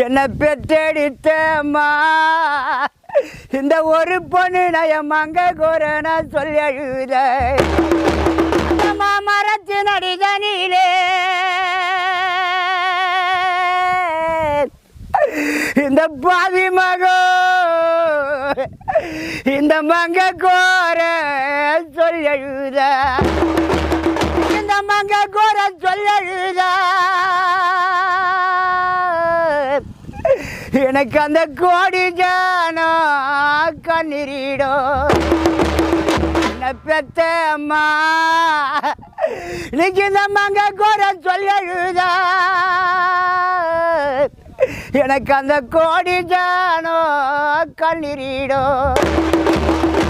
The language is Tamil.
என்ன பெற்றெடுத்தம்மா இந்த ஒரு பொண்ணு நயம் அங்க கூற நான் சொல்லி அழுத மாமரத்தின் அடிதனிலே இந்த பாவி மகோ இந்த மங்க கோர சொல்லி அழுத இந்த மங்க கோர சொல்லி அழுத எனக்கு அந்த கோடி ஜானோ கண்ணீரிடும் என்ன பெத்த அம்மா இன்னைக்கு இந்த மங்க கோர சொல்லி அழுத எனக்கு அந்த கோடி ஜானோ கண்ணீரிடும்